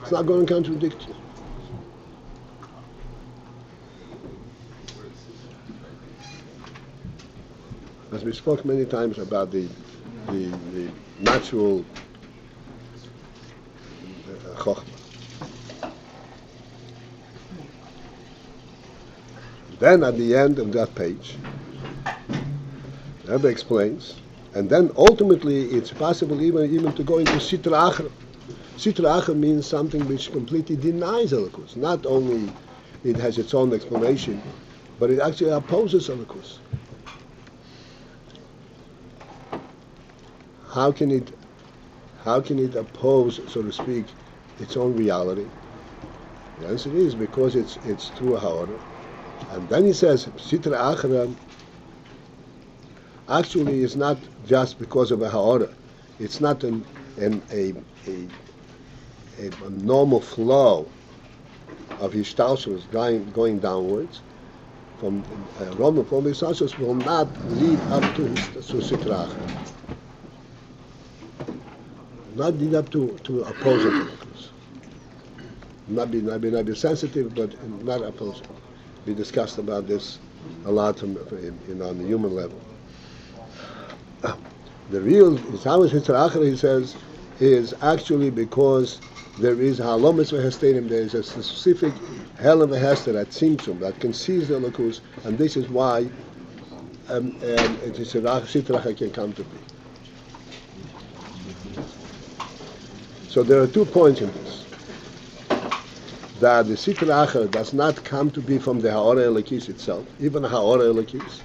It's not going to contradict you. As we spoke many times about the natural chokhmah. Then at the end of that page, Rebbe explains, and then ultimately it's possible even to go into Sitra Achra. Sitra Achra means something which completely denies Elokus. Not only it has its own explanation, but it actually opposes Elokus. How can it oppose, so to speak, its own reality? The answer is because it's through a ha'ara. And then he says, Sitra Achra actually is not just because of a ha'ara. It's not a normal flow of Hishtalshus going downwards. From Roman form, Hishtalshus will not lead up to Sitra Achra. Not lead up to opposing Elokus. Not be sensitive, but not opposing. We discussed about this a lot on the human level. The real Isamus Sitra Achra, he says, is actually because there is halomis v'hesterim. There is a specific hell of a hester at Tzimtzum that conceals the Elokus, and this is why Sitra Achra can come to be. So there are 2 points in this. That the Sitra Achra does not come to be from the Ha'ora Elokis itself, even Ha'ora Elokis,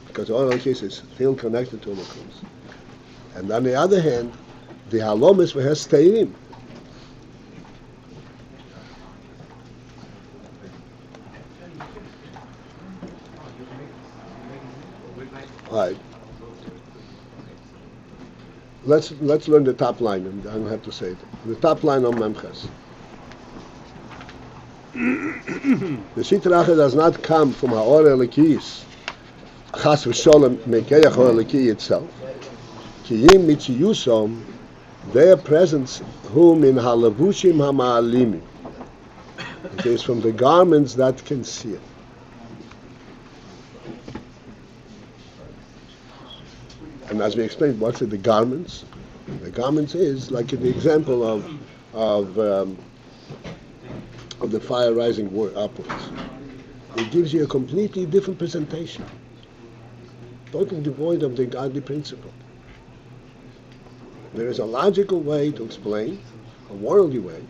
because Ha'ora Elokis is still connected to Elokus. And on the other hand, the Halomis v'hesteirim. All right. Let's learn the top line, and I don't have to say it. The top line on Memches. The Sitra Achra does not come from Ha'or Elikis, Chas v'Sholem Mekeach Ha'or Eliki itself. Ki yim mitziyusom, their presence, whom in halavushim hama'alimim. It is from the garments that conceal. And as we explained, what's the garments? The garments is like the example of the fire rising upwards. It gives you a completely different presentation, totally devoid of the godly principle. There is a logical way to explain, a worldly way,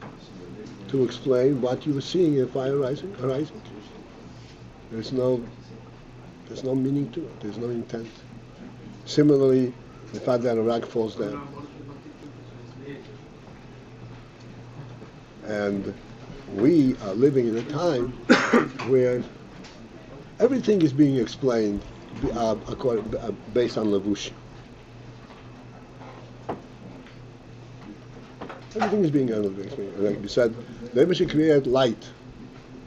to explain what you are seeing in fire arising. There's no meaning to it. There's no intent. Similarly, the fact that a rock falls down. And we are living in a time where everything is being explained based on Levushim. Everything is being explained. Like we said, maybe we should create light.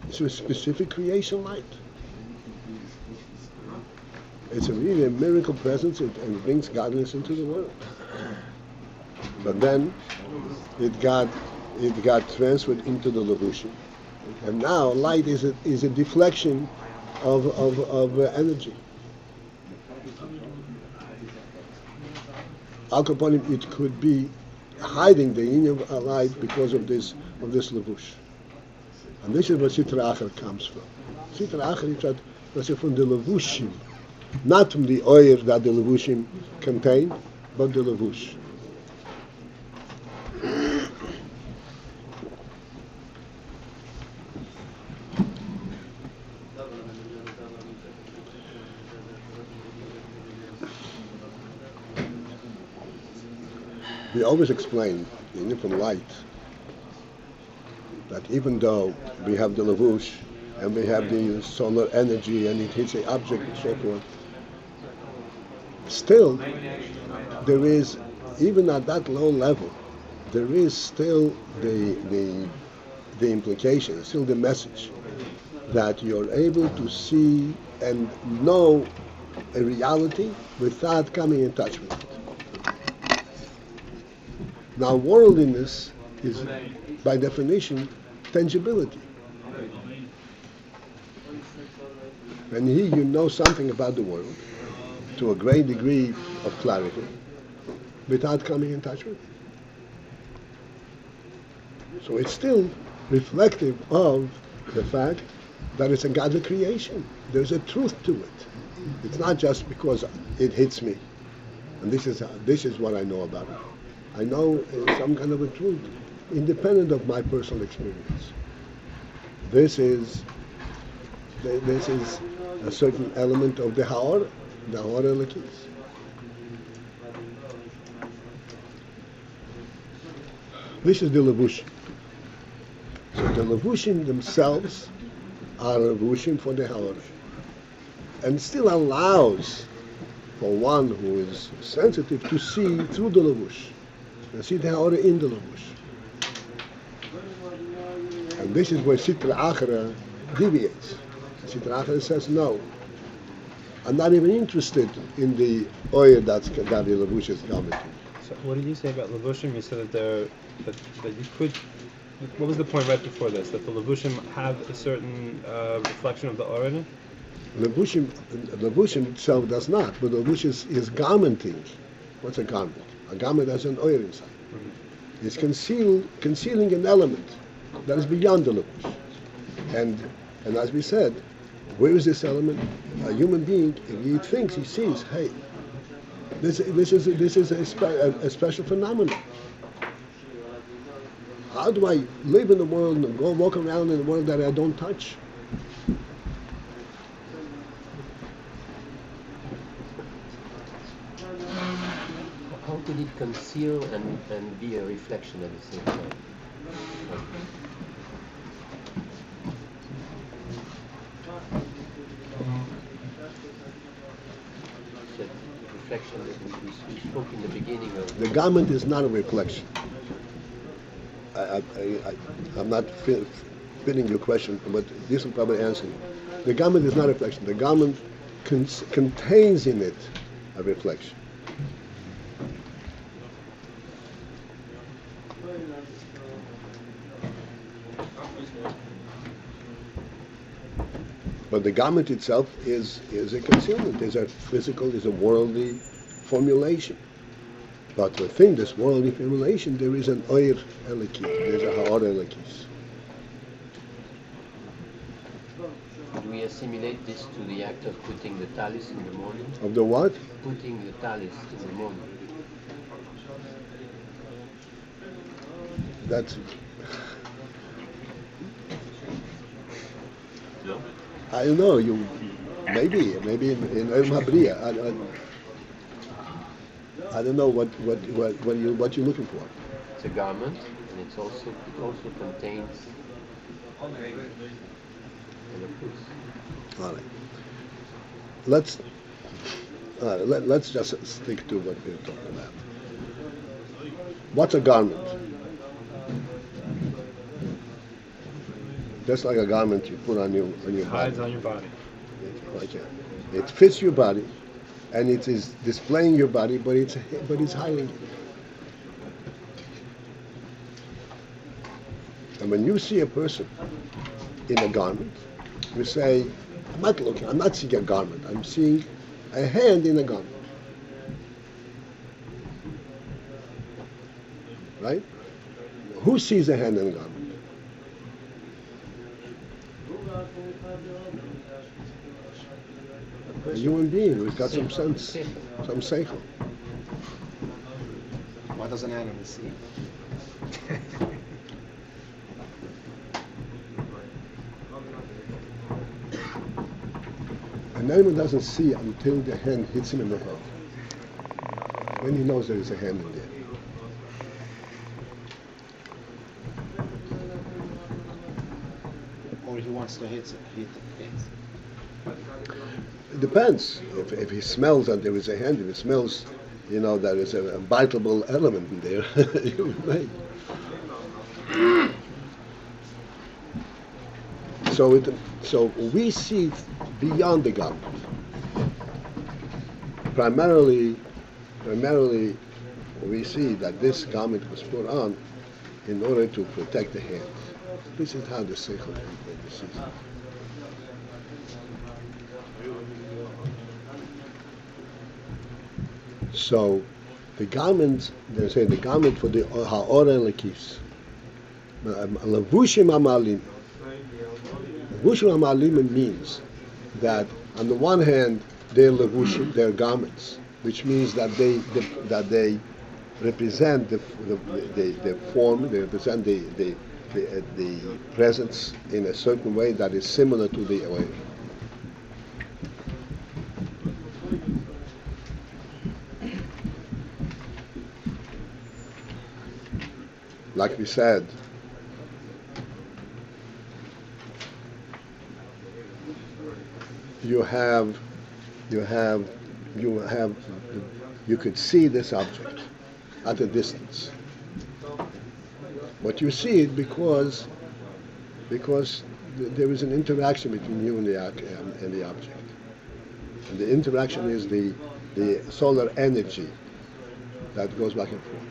It's a specific creation light. It's really a miracle presence, and brings godliness into the world. But then it got transferred into the Levushim, and now light is a deflection of energy. Al Kaponim, it could be hiding the inner light because of this Levush, and this is where Sitra Achra comes from. Sitra Achra is from the Levushim. Not from the oil that the Levushim contain, but the Levush. We always explain in from light that even though we have the Levush and we have the solar energy and it hits the object and so forth, still, there is, even at that low level, there is still the implication, still the message that you're able to see and know a reality without coming in touch with it. Now, worldliness is by definition tangibility. And here you know something about the world to a great degree of clarity without coming in touch with it. So it's still reflective of the fact that it's a godly creation. There's a truth to it. It's not just because it hits me, and this is what I know about it. I know some kind of a truth, independent of my personal experience. This is a certain element of the Ha'or Elokis. This is the Levushim. So the Levushim themselves are Levushim for the Ha'or. And still allows for one who is sensitive to see through the Levush. And see the Ha'or in the Levush. And this is where Sitra Achra deviates. Sitra Achra says, no, I'm not even interested in the oil that the Levush is coming to. So what did you say about Levushim? You said that you could. What was the point right before this? That the Levushim have a certain reflection of the Or in it? Levushim itself does not, but the Levush is garmenting. What's a garment? A garment has an oil inside. Mm-hmm. It's concealing an element that is beyond the Levush. And as we said, where is this element? A human being, he thinks, he sees, hey, this is a special phenomenon. How do I live in the world and go walk around in the world that I don't touch? How could it conceal and be a reflection at the same time? That reflection that we spoke in the beginning of. The garment is not a reflection. I'm not fitting your question, but this will probably answer you. The garment is not a reflection. The garment contains in it a reflection. But the garment itself is a concealment, is a physical, is a worldly formulation. But within this worldly formulation, there is an Oyer Eliki, there's a Ha'or Elikis. Do we assimilate this to the act of putting the talis in the morning? Of the what? Putting the talis in the morning. That's... No? I don't know, maybe in Olam Habriya, I don't know what you're looking for. It's a garment, and it also contains All right. Let's just stick to what we're talking about. What's a garment? Just like a garment you put on your body. Hides on your body. Okay. It fits your body, and it is displaying your body, but it's hiding it. And when you see a person in a garment, you say, I'm not seeing a garment, I'm seeing a hand in a garment. Right? Who sees a hand in a garment? A human being who's got some sense, some seichel. Why does an animal see? An animal doesn't see until the hand hits him in the head. Then he knows there is a hand in there. Or he wants to hit the face. It depends. If he smells that there is a hand, if he smells, that there is a biteable element in there, right? So we see beyond the garment. Primarily, we see that this garment was put on in order to protect the hand. This is how the seichel sees it. So, the garment, they say the garment for the ha'ora lekis. Levushim ha'malim. Levushim ha'malim means that on the one hand they're levushim, they're garments, which means that they represent the form, they represent the presence in a certain way that is similar to the oil. Like we said, you could see this object at a distance, but you see it because there is an interaction between you and the object, and the interaction is the solar energy that goes back and forth.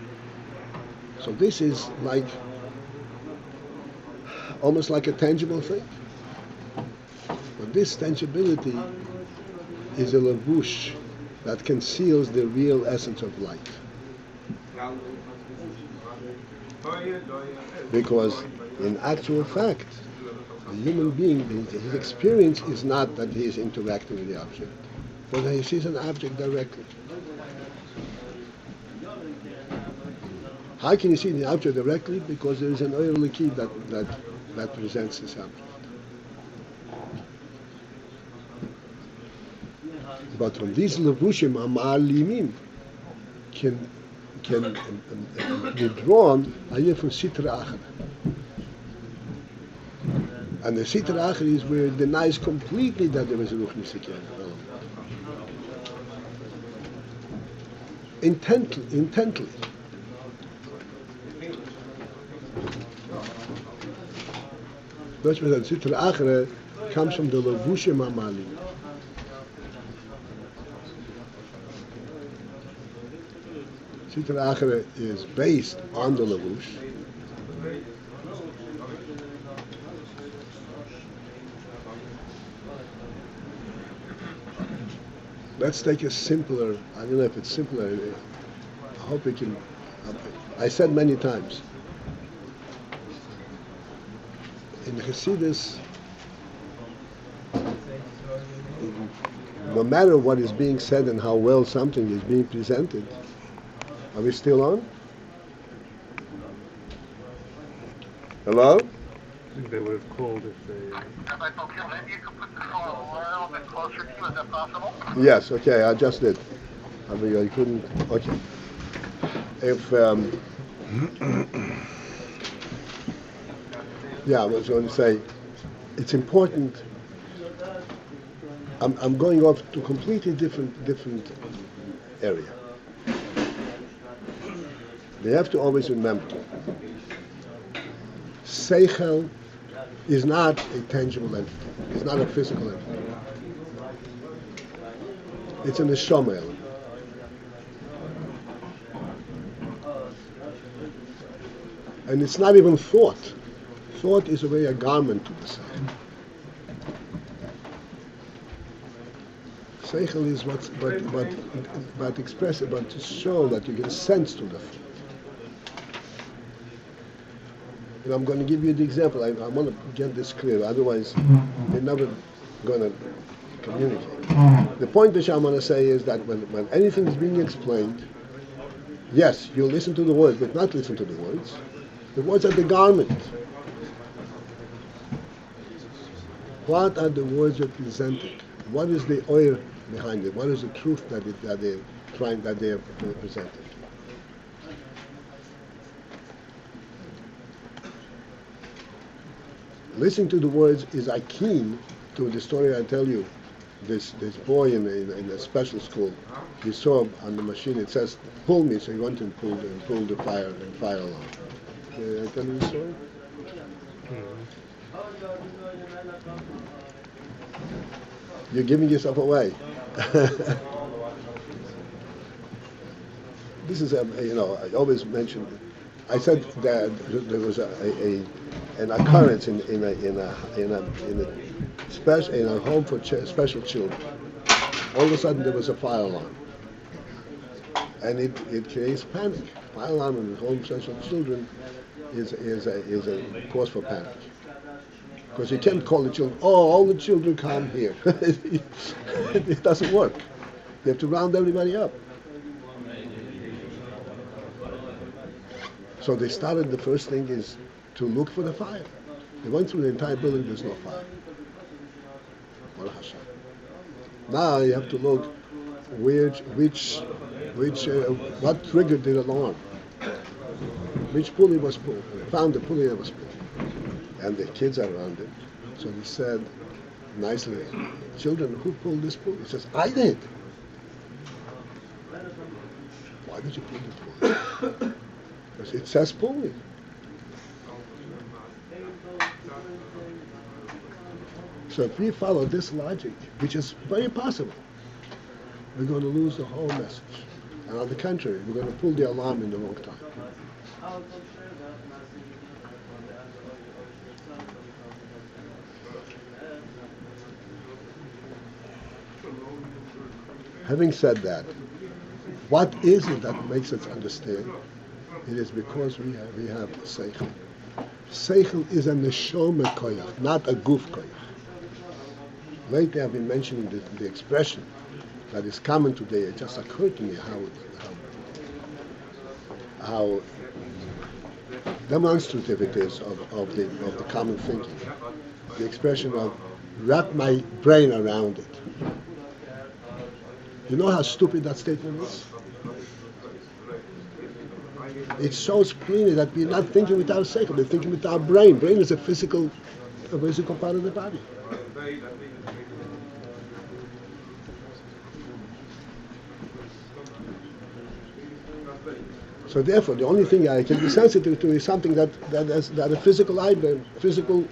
So this is like almost like a tangible thing. But this tangibility is a lavush that conceals the real essence of light. Because in actual fact, the human being, his experience is not that he is interacting with the object, but that he sees an object directly. How can you see the object directly? Because there is an oil key that presents this object. But from these levushim ha'ma'alimim can be drawn from sitra achra. And the sitra achra is where it denies completely that there is a ruch nisikyan element. Intently. That's why the sitra achra comes from the levushim ha'ma'alimim. Sitra achra is based on the levush. Let's take a simpler, I don't know if it's simpler, I hope we can, I said many times, in Hasidus, no matter what is being said and how well something is being presented, are we still on? Hello? I think they would have called if they... Rabbi Paltiel, maybe you could put the phone a little bit closer to you. Is that possible? Yes, okay, I just did. I mean, I couldn't, okay. If, yeah, I was going to say, it's important, I'm going off to a completely different area. We have to always remember, seichel is not a tangible entity. It's not a physical entity. It's an neshama element. And it's not even thought. Thought is a garment to the seichel. Seichel is but express it, but to show that you get sense to the thought. And I'm going to give you the example. I want to get this clear, otherwise we're never going to communicate. The point which I'm going to say is that when anything is being explained, yes, you listen to the words, but not listen to the words. The words are the garment. What are the words representing? What is the oil behind it? What is the truth that they're presenting? Listening to the words is akin to the story I tell you. This boy in a special school, he saw on the machine it says pull me, so he went and pulled the fire alarm. Can I tell you the story? You're giving yourself away. This is I always mention I said that there was an occurrence in a home for special children. All of a sudden there was a fire alarm, and it creates panic. Fire alarm in home for special children is a cause for panic, because you can't call the children. Oh, all the children come here. It doesn't work. You have to round everybody up. So they started, the first thing is to look for the fire. They went through the entire building, there's no fire. Now you have to look what triggered the alarm. Which pulley was pulled. They found the pulley that was pulled. And the kids are around it. So he said nicely, children, who pulled this pulley? He says, I did. Why did you pull the pulley? Because it says pulley. So if we follow this logic, which is very possible, we're going to lose the whole message. And on the contrary, we're going to pull the alarm in the wrong time. Having said that, what is it that makes us understand? It is because we have seichel. Seichel is a neshama koyach, not a guf koyach. Lately I've been mentioning the expression that is common today. It just occurred to me how demonstrative it is of the common thinking. The expression of wrap my brain around it. You know how stupid that statement is? It shows plainly that we're not thinking with our seichel, we're thinking with our brain. Brain is a physical part of the body. So therefore, the only thing I can be sensitive to is something that a physical eyeball, physical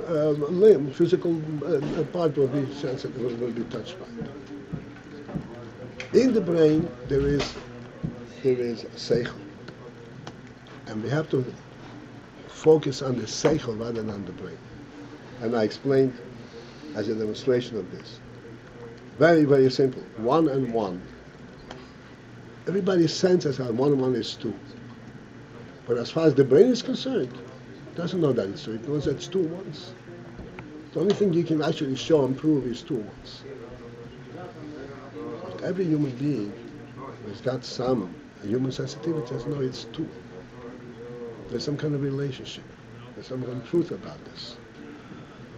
limb, physical part will be sensitive, will be touched by it. In the brain, there is seichel, and we have to focus on the seichel rather than on the brain. And I explained as a demonstration of this. Very, very simple. 1 and 1. Everybody senses how 1 and 1 is 2. But as far as the brain is concerned, it doesn't know that it's 2. It knows that it's 2 ones. The only thing you can actually show and prove is 2 ones. But every human being has got some human sensitivity says, no, it's 2. There's some kind of relationship. There's some kind of truth about this.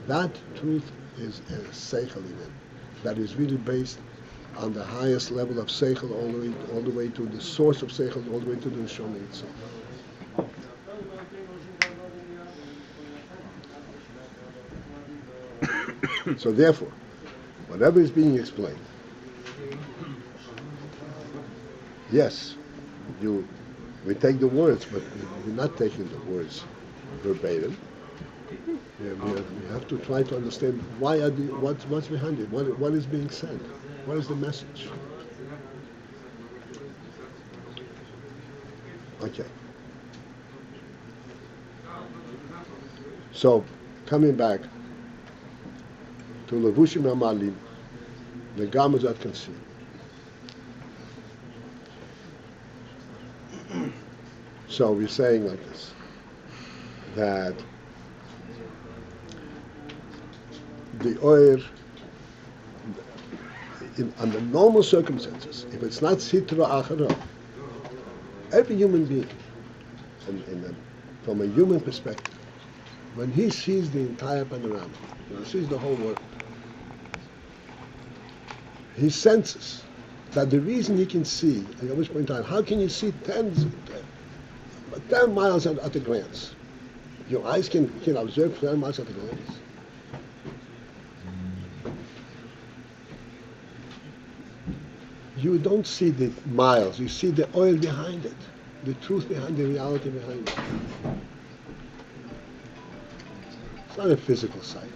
That truth is a seichel in it. That is really based on the highest level of seichel, all the way to the source of seichel, all the way to the neshama itself. So therefore, whatever is being explained, yes, we take the words, but we're not taking the words verbatim. We have to try to understand what's behind it, what is being said, what is the message. Okay. So, coming back to Levushim Hamalim, the garments that conceal. So we're saying like this, that the oil, under normal circumstances, if it's not sitra achara, every human being, from a human perspective, when he sees the entire panorama, when he sees the whole world, he senses that the reason he can see, I always point out, how can you see 10 miles at a glance? Your eyes can observe 10 miles at a glance. You don't see the miles, you see the oil behind it, the truth behind, the reality behind it. It's not a physical sight.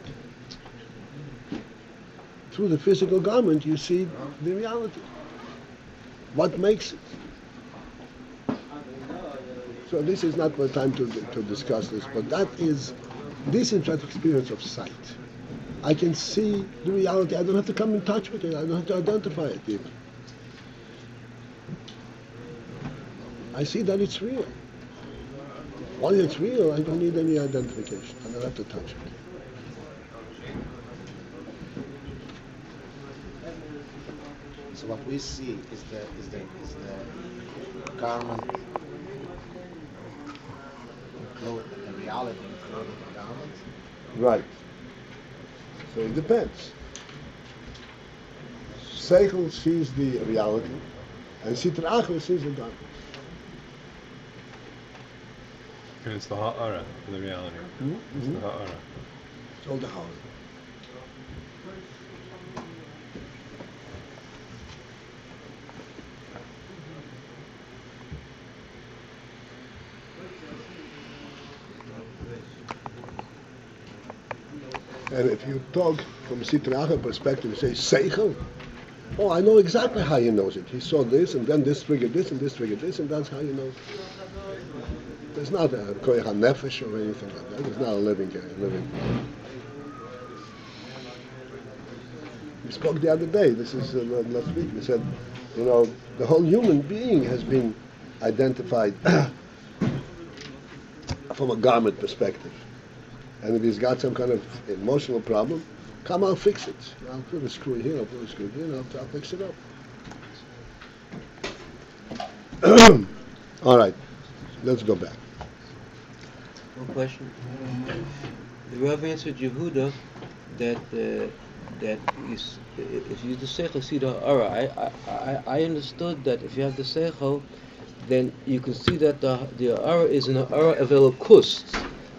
Through the physical garment you see the reality. What makes it? So this is not the time to discuss this, but this is that experience of sight. I can see the reality. I don't have to come in touch with it. I don't have to identify it even. I see that it's real. Once it's real, I don't need any identification. I don't have to touch it. So what we see is the garment included, the reality included the garment. Right. So it depends. Seichel sees the reality, and Sitra Achra sees the garment. And it's the ha'ara for the reality. It's the ha'ara. It's all the house. And if you talk from Sitra Achra perspective, you say Seichel. Oh, I know exactly how he knows it. He saw this, and then this triggered this, and this triggered this, and that's how he knows it. There's not a koyach nefesh or anything like that. It's not a living. We spoke the other day. This is last week. We said, the whole human being has been identified from a garment perspective. And if he's got some kind of emotional problem, come, I'll fix it. I'll put a screw here, I'll put a screw here, I'll fix it up. All right, let's go back. One question. The Rav answered Yehuda that if you the seichel see the aura, I understood that if you have the seichel, then you can see that the aura is an aura of elokus.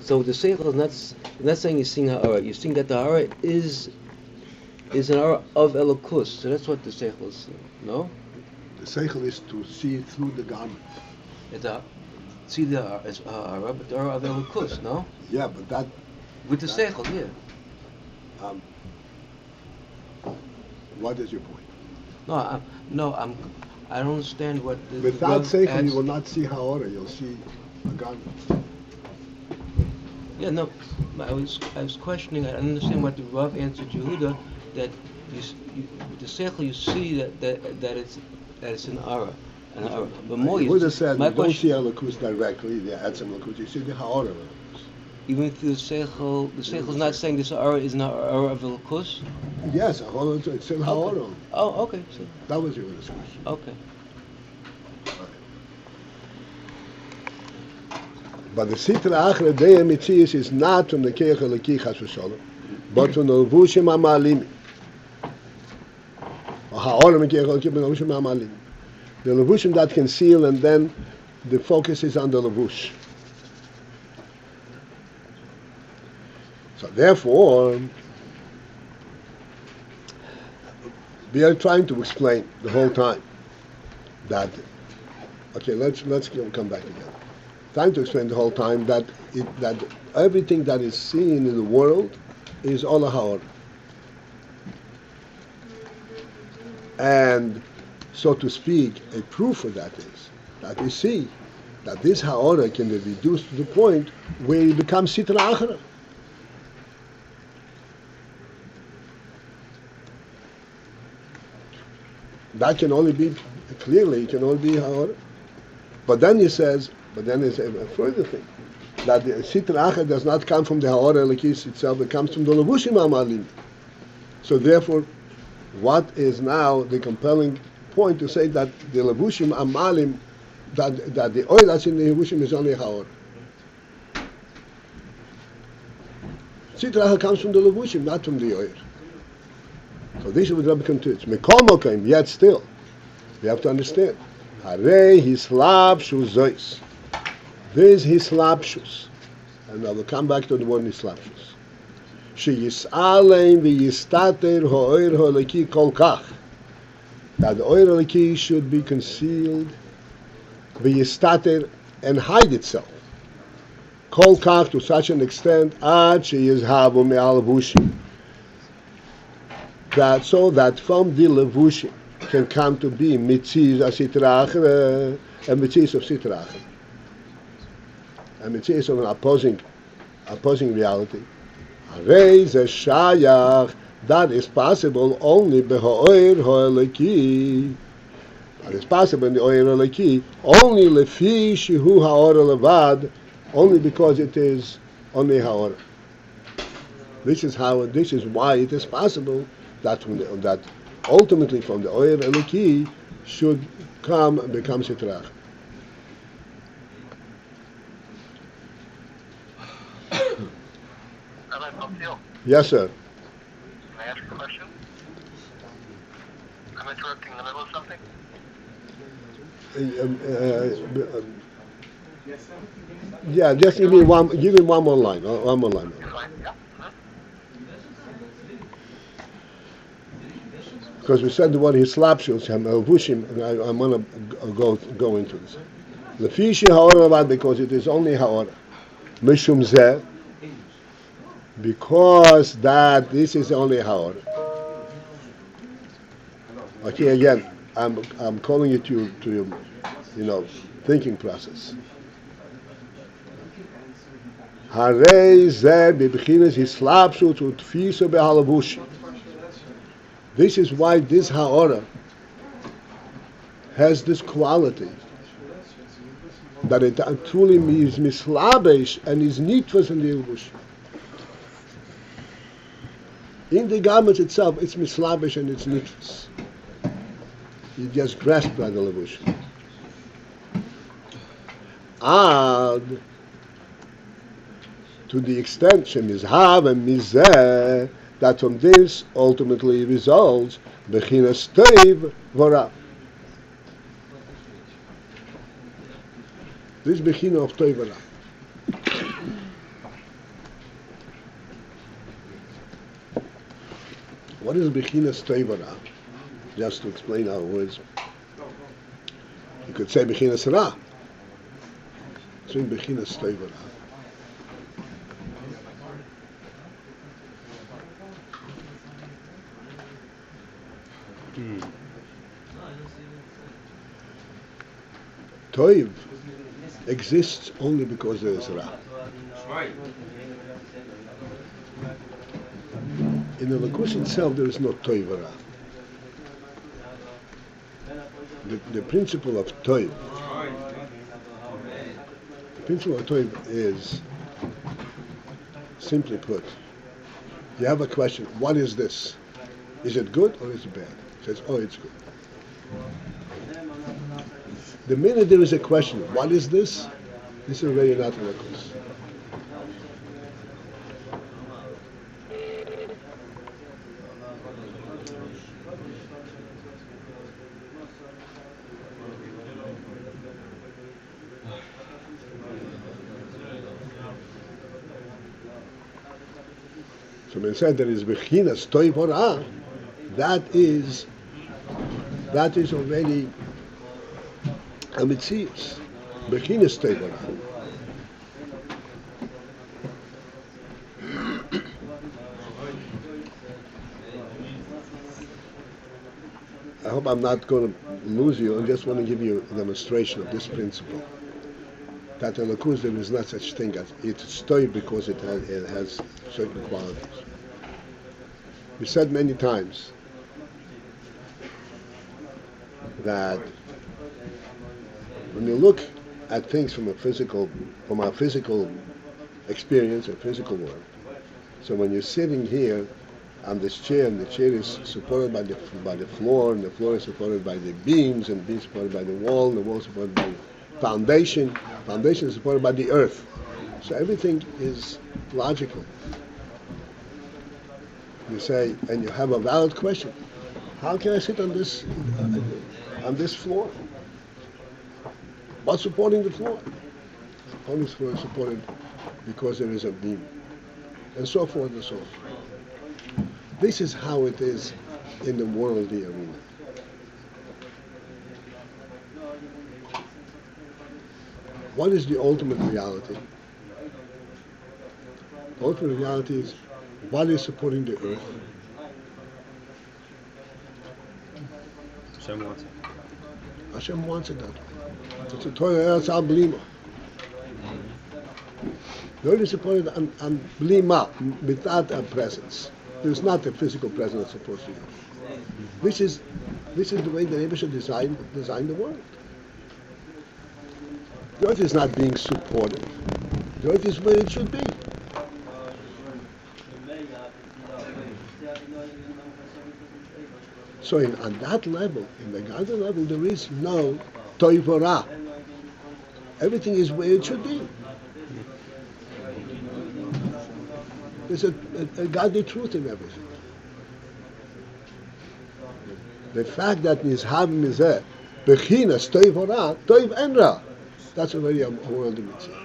So the seichel is not saying you're seeing an aura. You're seeing that the aura is an aura of elokus. So that's what the seichel is seeing. No. The seichel is to see through the garment. See the aura, but the aura of elokus. No. Yeah, but that with the seichel, yeah. What is your point? I don't understand what the without seichel adds. you will not see ha'ora, you'll see a garment. Yeah, no, I was questioning. I understand what the Rav answered Yehuda, that with the seichel you see that it's an aura, But more, Yehuda said my you don't see question, elokus directly, the etzem elokus, you see the ha'ora. even through the seichel is not saying this aura is an aura of elokus. Yes, it's still ha'ora. Oh, okay. So, That was Yehuda's question. okay. But the Sitra Achra Deya Mitzias is not from the Keich Eliki Chas v'Sholom, but from the Levushim HaMa'alim. Or Ha'olam Keich Eliki, but the Levushim HaMa'alim. The Levushim that conceal, and then the focus is on the Levush. So therefore, we are trying to explain the whole time that, okay, let's come back again. Trying to explain the whole time that everything that is seen in the world is all a ha'or. And so to speak, a proof of that is that we see that this ha'ora can be reduced to the point where it becomes sitra achra. That can only be, clearly, it can only be ha'ora. But then he says, but then there's a further thing, that the Sitra Achra does not come from the Ha'ora Elikis itself, it comes from the Levushim HaMa'alim. So therefore, what is now the compelling point to say that the Levushim HaMa'alim, that the oil that's in the Levushim is only Ha'ora? Sitra Achra comes from the Levushim, not from the oil. So this is what Rabbi continues. Mekomokim, yet still, we have to understand. Harei hislapshus zois. This hislapshus, and I will come back to the word hislapshus. She yis'alein v'yistater ha'oir ha'leki kol kach. That the oir ha'leki should be concealed, v'yistater, and hide itself. Kol kach, to such an extent, ad she yizhavu me'al levushim. That so that from the levushim can come to be mitziz asitra achra and mitziz of sitra achra. and Metzius of an opposing reality. Harei ze shayach, that is possible only beha'oir ha'eleki. That is possible in the oir ha'eleki, only lefi shehu ha'or levad, only because it is only ha'or. This is why it is possible that that ultimately from the oir ha'eleki should come and become sitrach. Rabbi Paltiel, Yes, sir. can I ask a question? I'm interrupting in the middle of something. Yeah, just give me one more line. One more line. You're fine. Yeah. Because we said the word hislapshus, melvushim, and I'm going to go into this. Lefishi haora levad, because it is only haora. Mishum zeh, because that this is only haora. Okay, again, I'm calling it to your thinking process. Harei zeh bibchinas hislapshut utfiso behalavushim. This is why this ha'ora has this quality, that it truly is mislabesh and is nitwas in the ilbush. In the garment itself, it's mislabesh and it's nitwas. You just grasp by the levush. Ad, to the extent shemizhav and mizeh, that from this ultimately results bechinas teiv vora. This bechina of teiv vora. What is bechinas teiv vora? Just to explain our words, you could say bechinas ra. So in bechinas teiv vora. Toiv exists only because there is Ra. In the Lakus itself, there is no Toiv Ra. The principle of Toiv, is, simply put, you have a question, what is this? Is it good or is it bad? It says, oh, it's good. The minute there is a question, what is this? This is already not Lakus. So when said there is bechinas toiv hora, that is already a mitzias. Bechinas toiv hora. I hope I'm not going to lose you. I just want to give you a demonstration of this principle. That in Lakus there is not such thing as it's toiv because it has certain qualities. We said many times that when you look at things from our physical experience or physical world, so when you're sitting here on this chair, and the chair is supported by the floor, and the floor is supported by the beams, and beams supported by the wall, and the wall is supported by the foundation is supported by the earth. So everything is logical. You say, and you have a valid question. How can I sit on this floor? What's supporting the floor? Only the floor is supported because there is a beam, and so forth and so on. This is how it is in the worldly arena. What is the ultimate reality? The ultimate reality is what is supporting the earth. Hashem wants it. Hashem wants it that way. It's a Torah Eretz Al Blima. The Oil is supported on blima, without a presence. There's not a physical presence that's supposed to be. This is the way the Rebbe should design the world. The earth is not being supported. The earth is where it should be. So on that level, in the garden level, there is no toivora. Everything is where it should be. There's a godly truth in everything. The fact that nizhav mizeh, bechinas toivora, toiv enra, that's already a world in itself.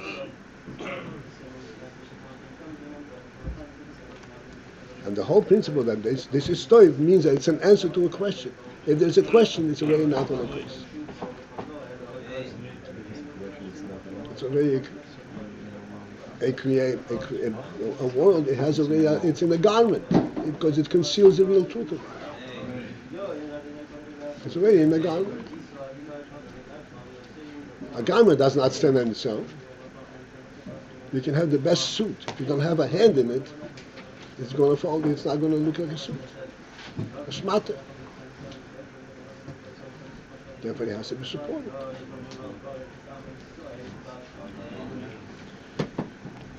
And the whole principle that this is toiv means that it's an answer to a question. If there's a question, it's already not on a case. It's already a world. It has already. It's in a garment because it conceals the real truth of it. It's already in a garment. A garment does not stand on itself. You can have the best suit. If you don't have a hand in it, it's going to fall. It's not going to look like a suit. A shmata. Therefore, it has to be supported.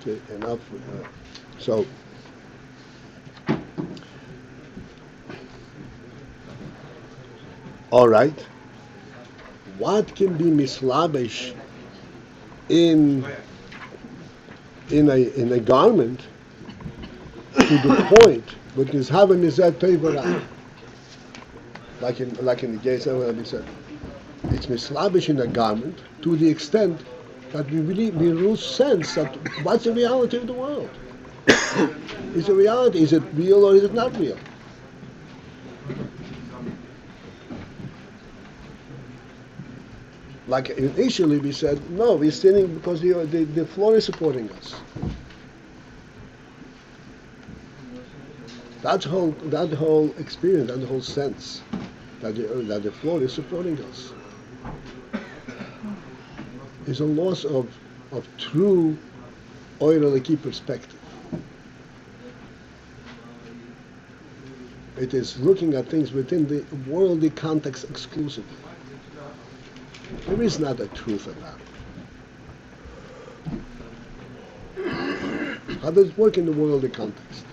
Okay, enough. So, all right. What can be mislabish in a garment to the point that is having mizat toivara, like in the case that we said, it's mislabish in a garment to the extent that we lose sense that what's the reality of the world? Is it reality? Is it real or is it not real? Like initially we said, no, we're standing because the floor is supporting us. That whole experience, that whole sense that the floor is supporting us is a loss of true oireliki perspective. It is looking at things within the worldly context exclusively. There is not a truth about it. How does it work in the worldly context?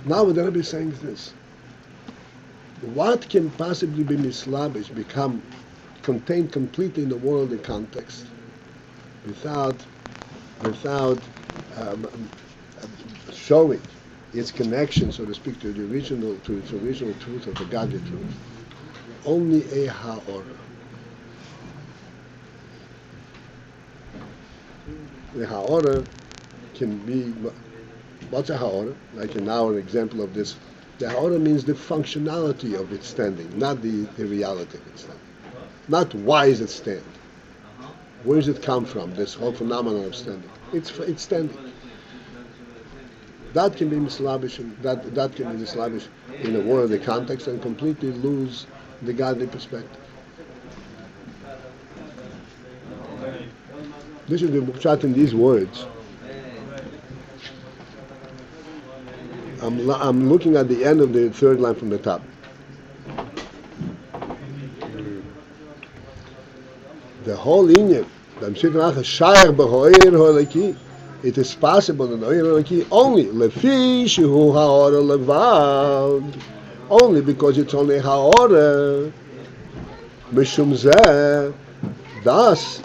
Now what the Rebbe is saying is this. What can possibly be mislabish, become contained completely in the worldly context without showing its connection, so to speak, to its original truth of the godly truth? Only a ha'ora. The ha'ora can be, what's a ha'ora? Like in our example of this, the ha'ora means the functionality of its standing, not the reality of its standing. Not why is it stand. Where does it come from, this whole phenomenon of standing? It's standing. That can be mislabish, that can be mislabish in a worldly context and completely lose the godly perspective. This is the Bukchat in these words. I'm looking at the end of the third line from the top. The whole inyan, it is possible in the Oyer Holiki only lefi shehu ha'ora levad, only because it's only ha'ora. Mishum zeh, thus,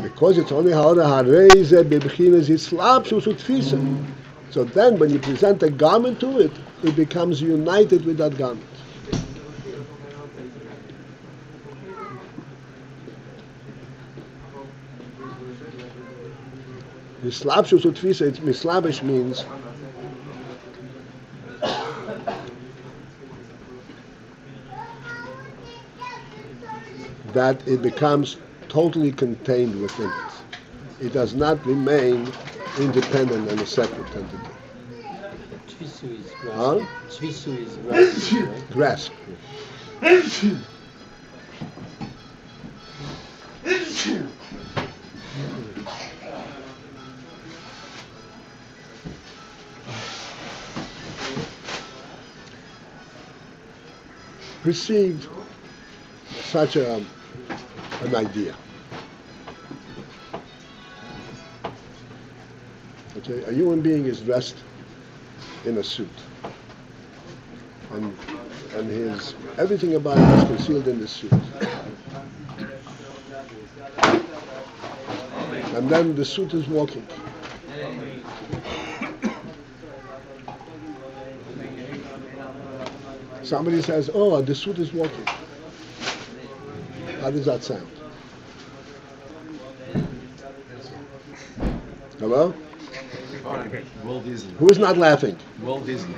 because it's only ha'ora harei zeh bebchinas hislapshus utfisa. So then, when you present a garment to it, it becomes united with that garment. Mislabshus utfisa, it's mislabish means that it becomes totally contained within it. It does not remain independent and a separate entity. Tvisu is grasp. Huh? Tvisu is grasp. Grasp. perceived such an idea. Okay, a human being is dressed in a suit, and his everything about him is concealed in the suit. And then the suit is walking. Somebody says, "Oh, the suit is walking." How does that sound? Hello? Walt Disney. Who is not laughing? Walt Disney.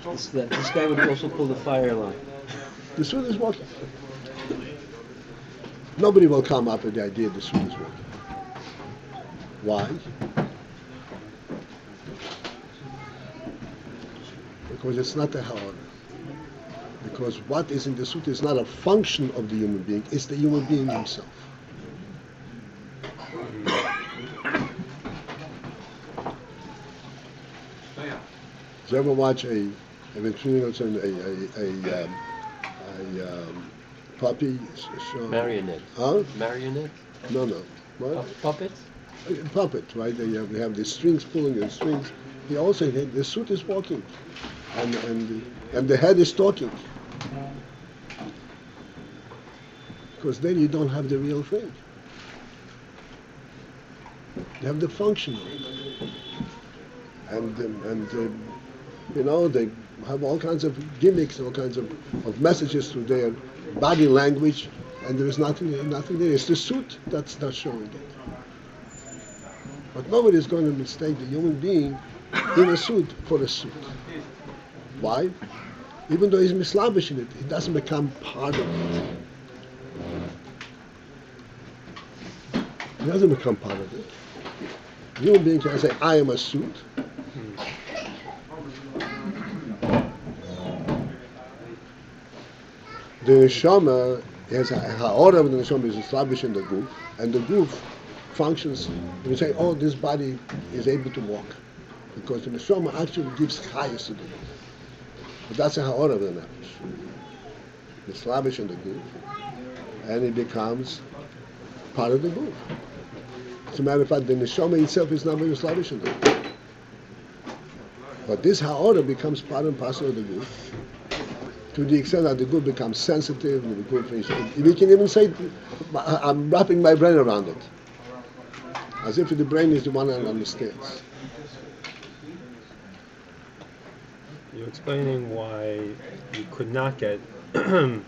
This guy would also pull the fire alarm. The suit is walking. Nobody will come up with the idea the suit is walking. Why? Because it's not a ha'ara. Because what is in the suit is not a function of the human being, it's the human being himself. Did you ever watch a puppy show? Marionette. Huh? Marionette? No. What? Puppets? Puppet, right? They have the strings pulling the strings. He also the suit is walking, and the head is talking. Because then you don't have the real thing. You have the function of it, and they have all kinds of gimmicks, all kinds of messages through their body language, and there is nothing there. It's the suit that's showing it. But nobody is going to mistake the human being in a suit for a suit. Why? Even though he's mislavish in it, it doesn't become part of it. It doesn't become part of it. The human being can say, "I am a suit." The neshama has a ha'ara of the neshama is established in the guf, and the guf functions. We say, "Oh, this body is able to walk," because the neshama actually gives chayus to the guf. But that's a ha'ara of the nefesh. It's established in the guf, and it becomes part of the guf. As a matter of fact, the neshama itself is not very established in the guf. But this ha'ara becomes part and parcel of the guf, to the extent that the guf becomes sensitive, and the guf we can even say, I'm wrapping my brain around it, as if the brain is the one that understands. You're explaining why you could not get, why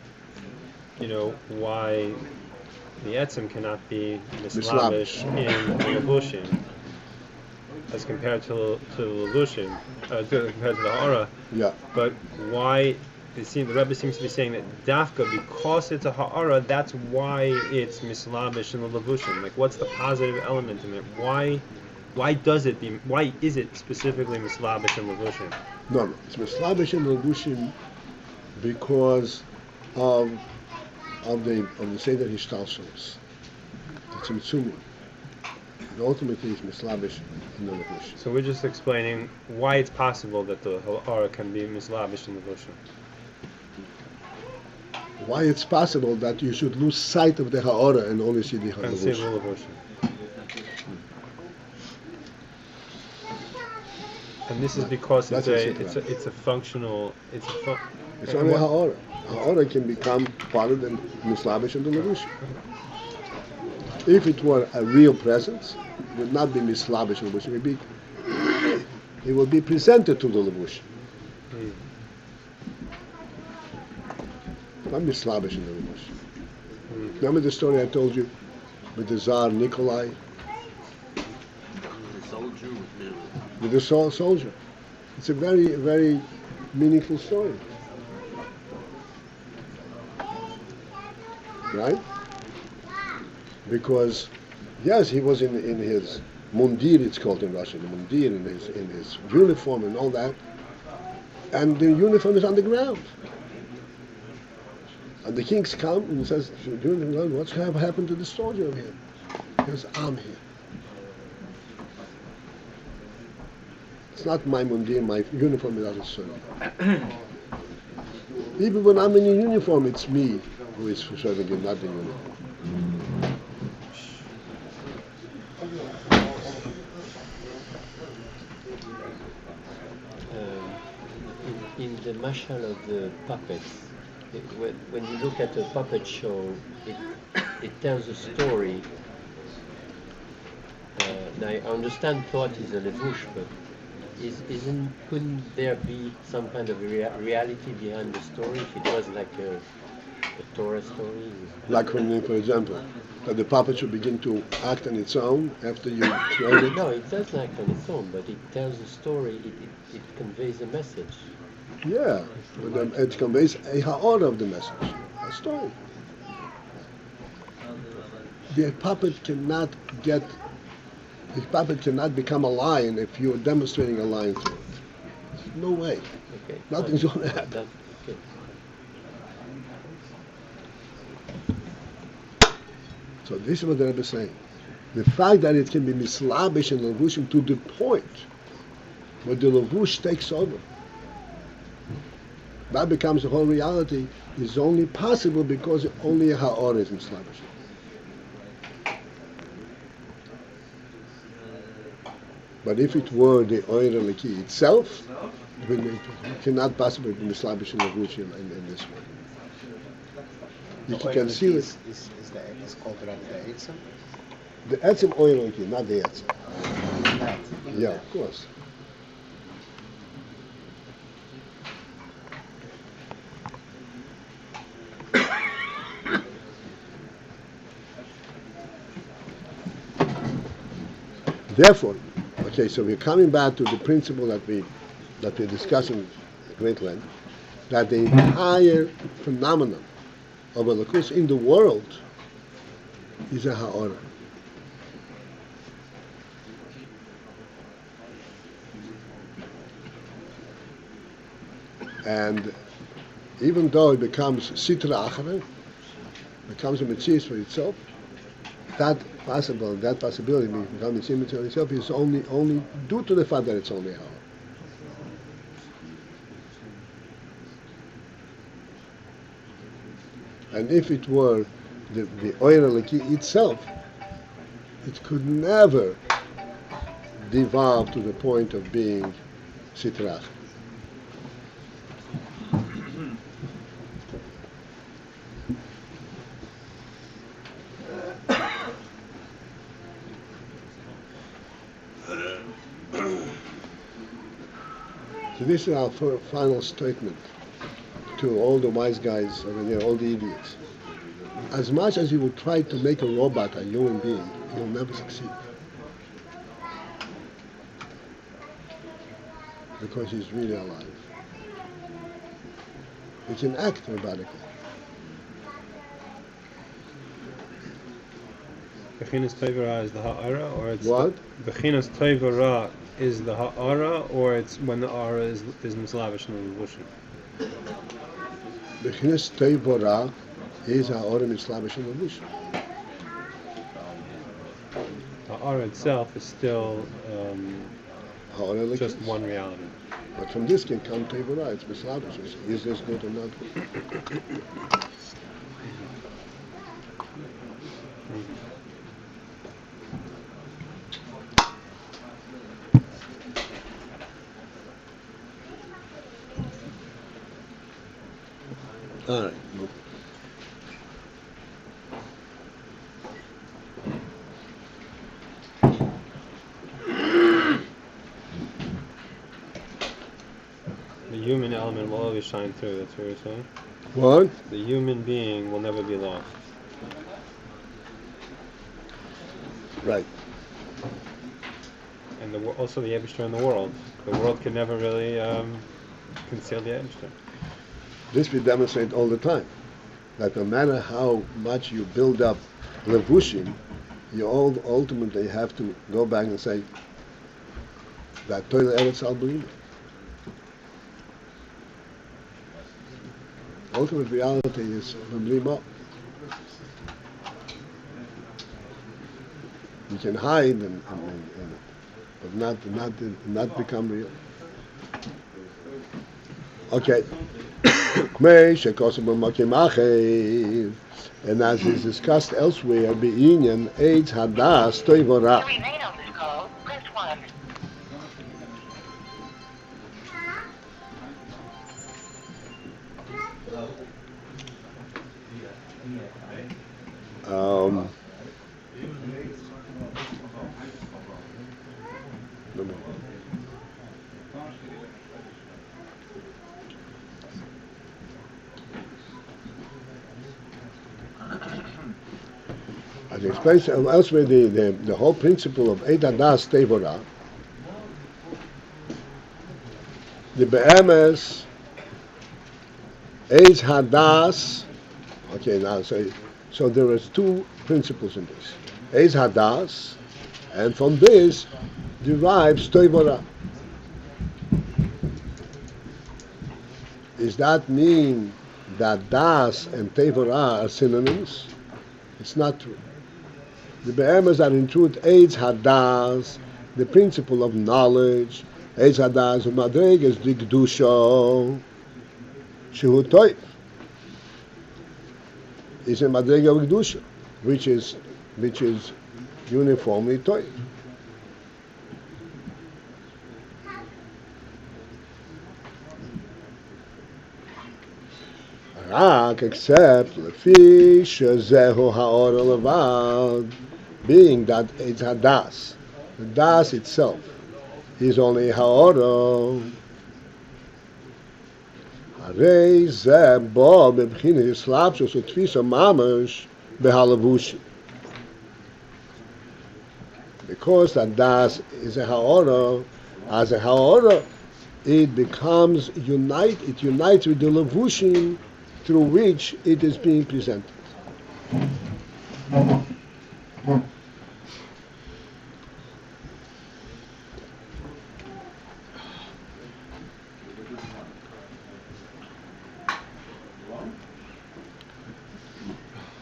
the etzem cannot be mislavish in levushim as compared to levushim, compared to the ha'ara. Yeah. But why? The Rebbe seems to be saying that dafka, because it's a ha'ara, that's why it's mislavish in the levushim. Like, what's the positive element in it? Why is it specifically mislavish in levushim? No, it's mislavish in levushim because of the seder hishtalshalos. It's mitzumim. And ultimately, it's mislavish in the levushim. So we're just explaining why it's possible that the ha'ara can be mislavish in levushim. Why it's possible that you should lose sight of the ha'ara and only see the And see the levushim. levushim. And this is because it's a functional. It's only a ha'ara. Ha'ara can become part of the mislavish and the levushim. If it were a real presence, it would not be mislavish and levushim. It would be presented to the levushim. Not mislavish and the levushim. Remember the story I told you with the Tsar Nikolai? With the soldier. It's a very, very meaningful story. Right? Because, yes, he was in his mundir, it's called in Russian, the mundir, in his uniform and all that, and the uniform is on the ground. And the king comes and says, "What's happened to the soldier over here?" He says, "I'm here. It's not my mundir, my uniform is out of service." Even when I'm in a uniform, it's me who is serving him, not the uniform. In the mashal of the puppets, when you look at a puppet show, it tells a story. Now I understand thought is a levush, but couldn't there be some kind of reality behind the story if it was like a Torah story? Like when, for example, that the puppet should begin to act on its own after you train it. No, it does act on its own, but it tells a story. It conveys a message. Yeah, but it conveys a ha'or of the message, a story. The puppet cannot become a lion if you're demonstrating a lion to it. No way. Okay. Nothing's going to happen. Okay. So this is what the Rebbe is saying. The fact that it can be mislabish and levushim to the point where the levush takes over, that becomes the whole reality, is only possible because only a ha'or is mislabish. But if it were the oir eliki itself, it cannot possibly be mislabish and levush in this way. You can see it. Is called the etzem. The etzem oir eliki, not the etzem. Yeah, of course. Therefore, okay, so we're coming back to the principle that we're discussing at great length, that the entire phenomenon of a lakus in the world is a ha'ora. And even though it becomes sitra achara, becomes a metzius for itself, that possibility becoming similar to itself is only due to the fact that it's only how. And if it were the oir eliki itself, it could never devolve to the point of being sitrach. So this is our final statement to all the wise guys over there, all the idiots. As much as you will try to make a robot a human being, you'll never succeed. Because he's really alive. He can act robotically. Bechinas Tovara is the ha'ara, or it's What? Bechinas Tovara is the ha'ara, or it's when the ara is mislavish and levushim. Bechinas Tovara is ha'ora mislavish and levushim. The ara itself is still Ha'ora lekis. just one reality. But from this can come Tovara, it's mislavish. Is this good or not good? All right. The human element will always shine through, that's what you're saying? What? The human being will never be lost. Right. And also the Eibishter in the world. The world can never really conceal the Eibishter. This we demonstrate all the time. That no matter how much you build up levushim, you ultimately have to go back and say that Torah Eretz al B'rima. Ultimate reality is B'rima. You can hide but not become real. Okay. Kmei shekosu b'makim acher, and as is discussed elsewhere, be'inyan eitz hadas toivora. To remain on this call, press 1. Um, as explained elsewhere, the whole principle of Eid Hadas Tevora, the Be'emes, Eid Hadas, okay, now so there is two principles in this. Eid Hadas, and from this derives Tevora. Does that mean that Das and Tevora are synonyms? It's not true. The Be'emes are in truth Eitz Hadas, the principle of knowledge. Eitz Hadas u'madreg is the Kedusha, Shehu Toiv. Is a madreg of Kedusha, which is uniformly Toiv. Rak, except lefi shezehu ha'or levad, being that it's hadas, the das itself is only ha'or. Harei ze bo bebchinas yislapshus u'tfisa mamash behalavushi. Because that das is a ha'or, as a ha'or, it becomes it unites with the levushim through which it is being presented.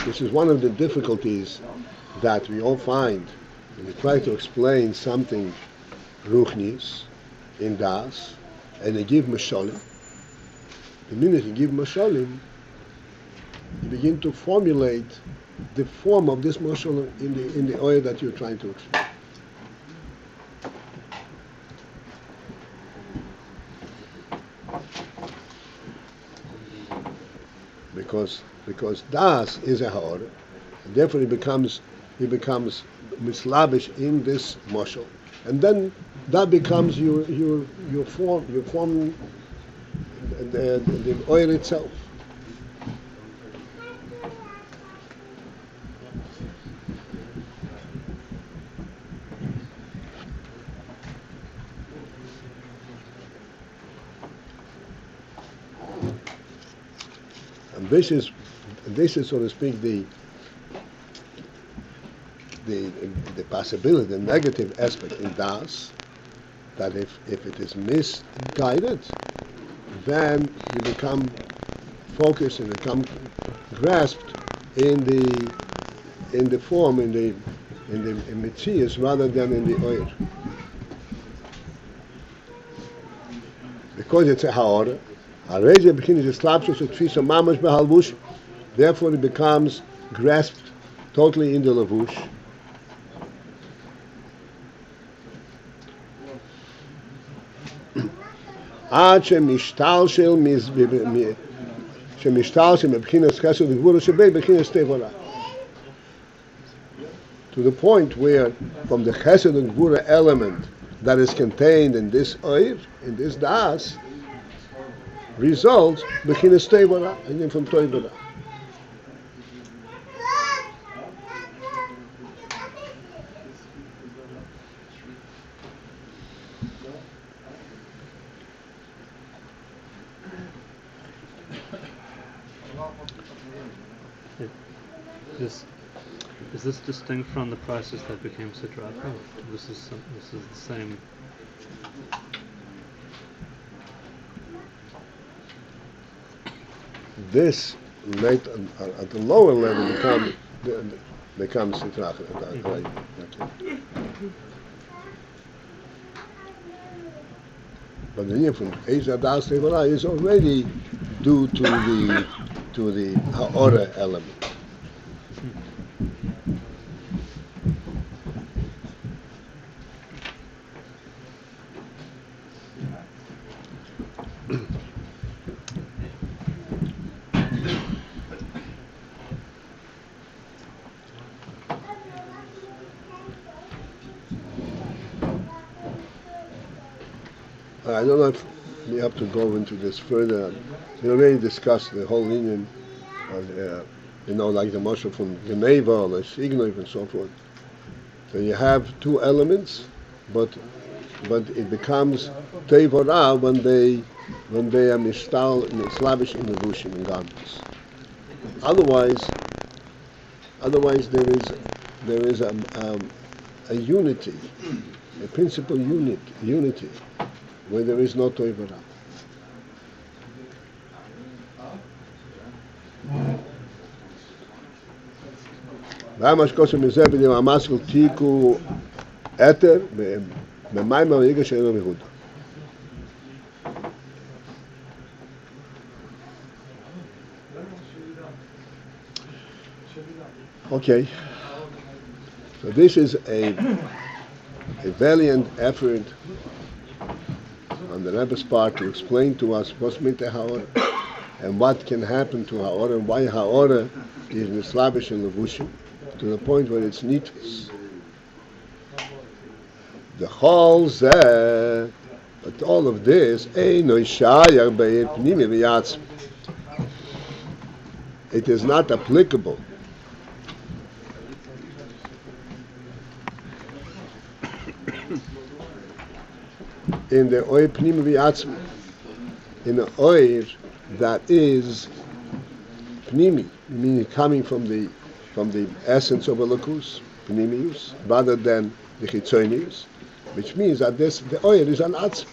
This is one of the difficulties that we all find when we try to explain something ruchnis in das, and they give mashalim. The minute you give mashalim, you begin to formulate the form of this mashal in the oil that you're trying to explain. Because das is a ha'or, and therefore he becomes mislabish in this mashal, and then that becomes your form, the oil itself. And this is, so to speak, the possibility, the negative aspect in das, that if it is misguided, then you become focused and become grasped in the form, in the mitzias, rather than in the oil. Because it's a ha'or, therefore it becomes grasped totally in the lavush. עד שמשתלשל מבחינת חסד וגבורה שבין בחינת תבונה. To the point where, from the chesed and gvura element that is contained in this oir, in this das, results b'chinas tevora, and then from tevora. Is this distinct from the process that became sidrata? This is the same. This at the lower level becomes sidrata. But the name from Eish Das Tevora is already due to the Ha'ora element. I don't know if we have to go into this further. We already discussed the whole union, like the Moshe from Geneva or the Shignov and so forth. So you have two elements, but it becomes Tevorah when they are mislavish in the Rushim and garments. Otherwise there is a unity, a principal unity, where there is no Tevorah. V'amash kosem mizeh b'dim amaskul tiku eter b'mayim ha'yiga she'eno mihuda. Okay, so this is a valiant effort on the Rebbe's part to explain to us what's Mita Ha'ora and what can happen to Ha'ora and why Ha'ora is mislavish and levushim to the point where it's nitus. The whole zeh, but all of this, it is not applicable in the oir pnimi v'yatzmi, in an oir that is pnimi, meaning coming from the essence of a lakus, pnimius, rather than the chitzonius, which means that the oir is an atzm.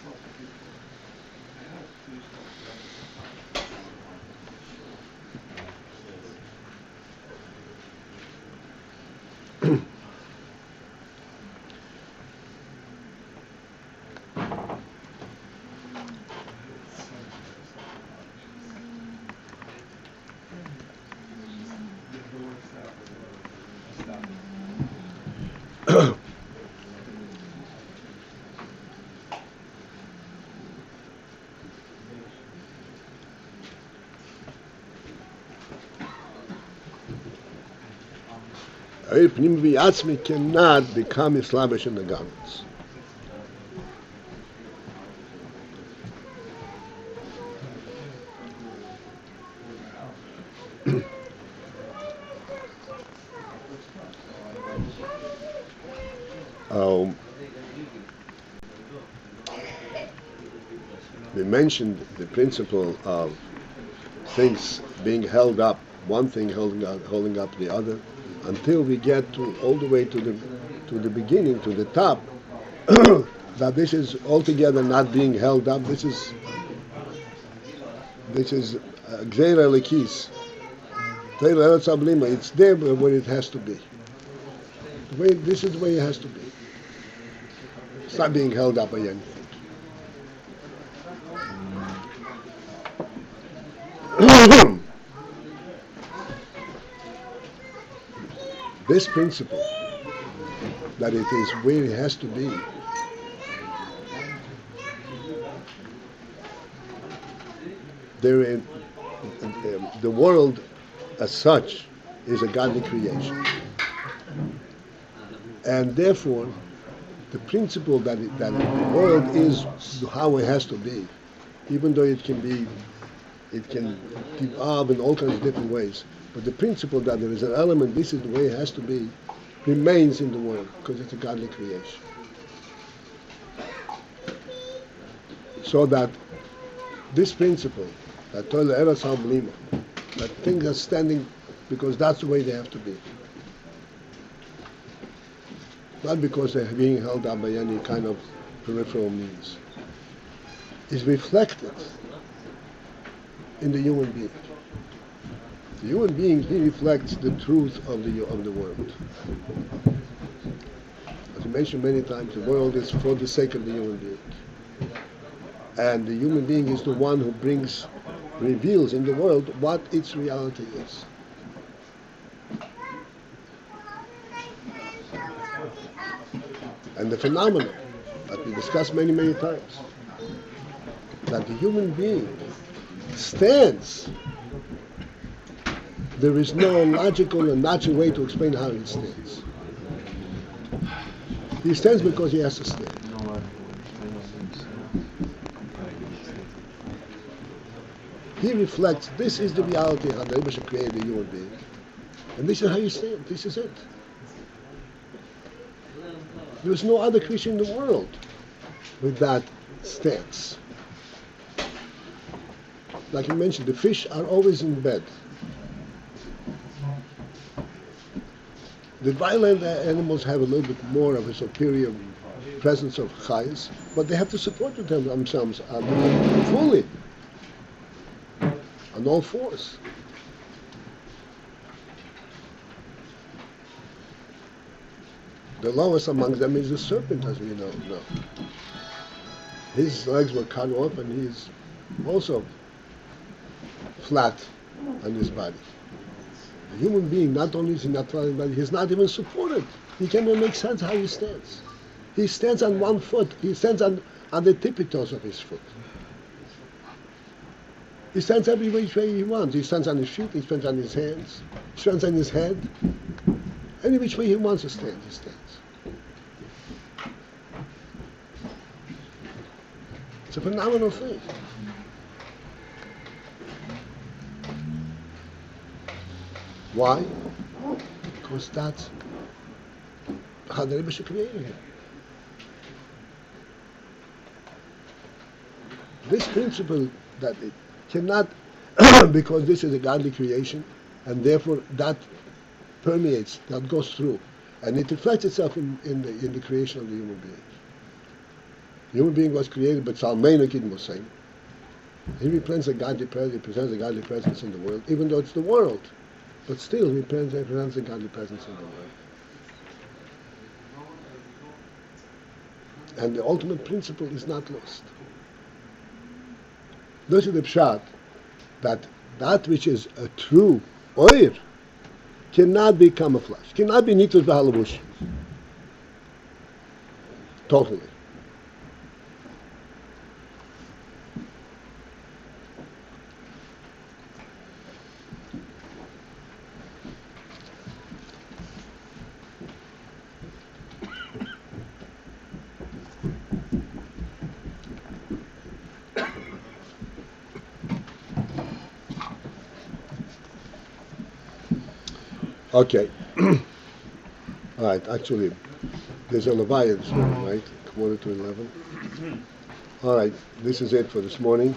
Pnim v'yatzmi cannot become Islamish in the garments. We mentioned the principle of things being held up, one thing holding up the other, until we get all the way to the beginning, to the top, that this is altogether not being held up. This is Gzeira Lekis. It's there where it has to be. This is the way it has to be. It's not being held up by anything. This principle, that it is where it has to be, the world as such is a godly creation. And therefore, the principle that the world is how it has to be, even though it can evolve in all kinds of different ways, but the principle that there is an element, this is the way it has to be, remains in the world because it's a godly creation. So that this principle, that that things are standing because that's the way they have to be. Not because they're being held up by any kind of peripheral means. Is reflected in the human being. The human being, he reflects the truth of the world. As I mentioned many times, the world is for the sake of the human being. And the human being is the one who reveals in the world what its reality is. And the phenomenon that we discussed many, many times, that the human being stands, there is no logical and natural way to explain how he stands. He stands because he has to stand. He reflects, this is the reality how the Rebbe created the human being. And this is how you stand, this is it. There is no other creature in the world with that stance. Like you mentioned, the fish are always in bed. The violent animals have a little bit more of a superior presence of chayes, but they have to support themselves fully, on all fours. The lowest among them is the serpent, as we know. His legs were cut off and he's also flat on his body. The human being, not only is he not flat on his body, he's not even supported. He can't even make sense how he stands. He stands on one foot. He stands on the tippy toes of his foot. He stands every which way he wants. He stands on his feet, he stands on his hands, he stands on his head. Any which way he wants to stand, he stands. It's a phenomenal thing. Why? Because that's how the Rebbe created him. This principle that it cannot, because this is a godly creation, and therefore that permeates, that goes through, and it reflects itself in the creation of the human being. The human being was created, but Salmeinu Kid Mosein. He represents a godly presence in the world, even though it's the world. But still, he represents a godly presence in the world. And the ultimate principle is not lost. This is the pshat, that which is a true oir cannot be camouflaged, cannot be nitus b'halavush. Totally. Okay. All right, actually, there's a Levaya this morning, right? 11:15. All right, this is it for this morning.